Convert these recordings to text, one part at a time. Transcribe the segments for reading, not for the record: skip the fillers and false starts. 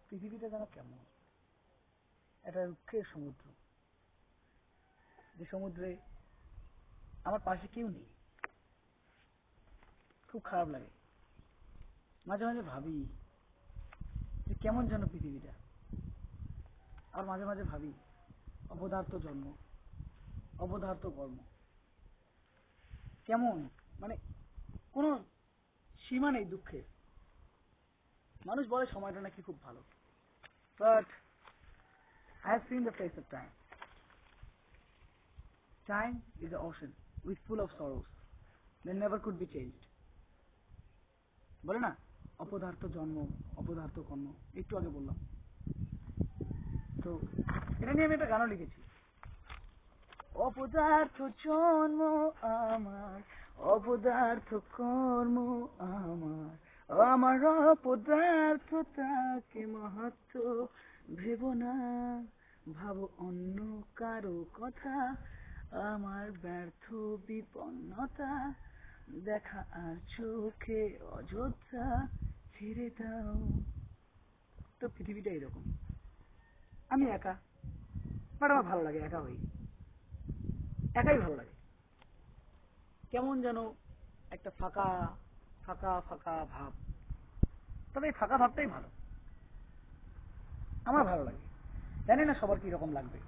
পৃথিবীটা যেন কেমন একটা দুঃখের সমুদ্র, যে সমুদ্রে আমার পাশে কেউ নেই। খুব খারাপ লাগে, মাঝে মাঝে ভাবি যে কেমন যেন পৃথিবীটা। আর মাঝে মাঝে ভাবি অপদার্থ জন্ম, অপদার্থ কর্ম, কেমন, মানে কোনো সীমা নেই দুঃখের। মানুষ বলে সময়টা নাকি খুব ভালো, but I have seen the face of time. Time is an ocean with full of sorrows that never could be changed. বলে না অপদার্থ জন্ম, অপদার্থ কর্ম, একটু আগে বললাম। তো এটা নিয়ে আমি একটা গানও লিখেছি। অপদার্থ জন্ম আমার, অপদার্থ কর্ম আমার, আমার অপদার্থতাকে মাহাত্ম ভেব না, ভাবো অন্য কারো কথা, আমার ব্যর্থ বিপন্নতা দেখা আর চোখে অযোধ্যা ছেড়ে দাও। তো পৃথিবীটা এরকম, আমি একা, বাট আমার ভালো লাগে একা হই, একাই ভালো লাগে। কেমন যেন একটা ফাঁকা ফাঁকা ফাঁকা ভাব, তবে এই ফাঁকা ভাবটাই ভালো, আমার ভালো লাগে। জানি না সবার কি রকম লাগবে।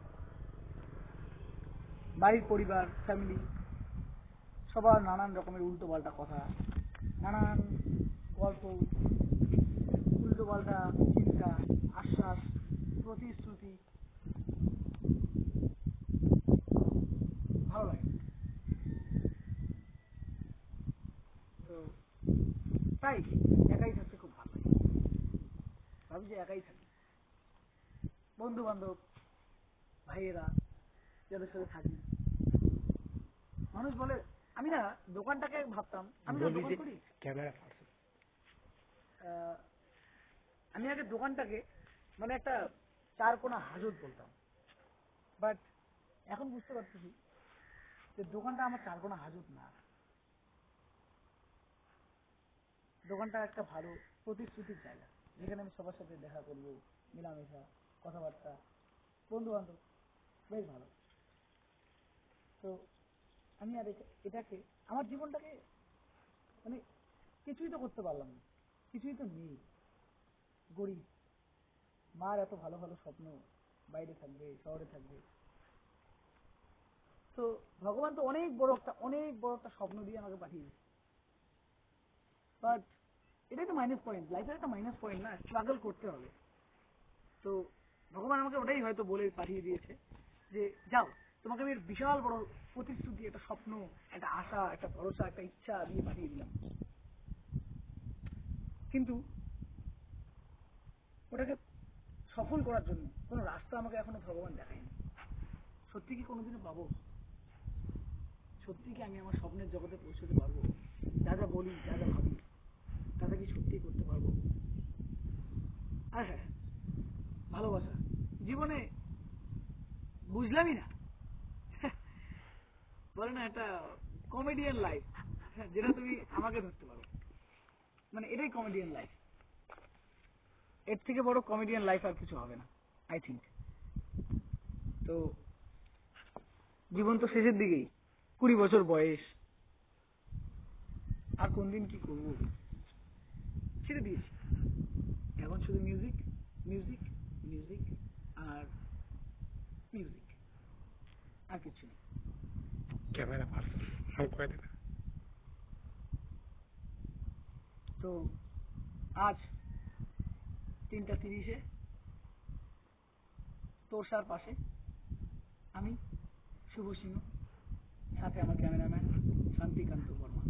বাড়ির পরিবার, ফ্যামিলি, সবার নানান রকমের উল্টো পাল্টা কথা, নানান গল্প, উল্টো পাল্টা চিন্তা, আশ্বাস, প্রতিশ্রুতি, ভালো লাগে। তো তাই একাই থাকতে খুব ভালো লাগে, ভাবি যে একাই থাকি। বন্ধু বান্ধব, ভাইয়েরা যাদের সাথে থাকি, মানুষ বলে, আমি না দোকানটাকে ভাবতাম, আমি না দোকান করি, আমি আগে দোকানটাকে মানে একটা চারকোনা হাজত বলতাম, বাট এখন বুঝতে পারতেছি যে দোকানটা আমার চারকোনা হাজত না, দোকানটা একটা ভালো প্রতিশ্রুতির জায়গা, যেখানে আমি সবার সাথে দেখা করবো, মেলামেশা, কথাবার্তা, বন্ধু বান্ধব, বেশ ভালো। তো আমি আর এটাকে, আমার জীবনটাকে, মানে কিছুই তো করতে পারলাম না, কিছুই তো নেই, গরিব, মার এত ভালো ভালো স্বপ্ন, বাইরে থাকবে, শহরে থাকবে। তো ভগবান তো অনেক বড় একটা স্বপ্ন দিয়ে আমাকে পাঠিয়েছে, বাট এটাই তো মাইনাস পয়েন্ট, লাইফের একটা মাইনাস পয়েন্ট না, স্ট্রাগল করতে হবে। তো ভগবান আমাকে ওটাই হয়তো বলে পাঠিয়ে দিয়েছে যে যাও, তোমাকে আমি বিশাল বড় প্রতিশ্রুতি, একটা স্বপ্ন, একটা আশা, একটা ভরসা, একটা ইচ্ছা দিয়ে পাঠিয়ে দিলাম, কিন্তু ওটাকে সফল করার জন্য কোনো রাস্তা আমাকে এখনো ভগবান দেখায়নি। সত্যি কি কোনোদিনও পাবো? সত্যি কি আমি আমার স্বপ্নের জগতে পৌঁছতে পারবো? যা যা বলি, যা যা ভাবি, তাতে কি সত্যি করতে পারবো? আর হ্যাঁ, ভালোবাসা জীবনে বুঝলামই না, বলে না একটা কমেডিয়ান লাইফ, যেটা তুমি আমাকে ধরতে পারো, মানে এটাই কমেডিয়ান লাইফ। এর থেকে বড় কমেডিয়ান লাইফ আর কিছু হবে না, আই থিঙ্ক। তো জীবন তো শেষের দিকেই, 20 বছর বয়স, আর কোন দিন কি করবো ছেড়ে দিয়েছি। এখন শুধু মিউজিক, মিউজিক, মিউজিক আর মিউজিক, আর কিছু নেই। ক্যামেরা পার্সন সব করে দেবে। তো আজ 3:30 তোরসার পাশে আমি শুভ সিংহ, সাথে আমার ক্যামেরাম্যান শান্তিকান্ত বর্মা।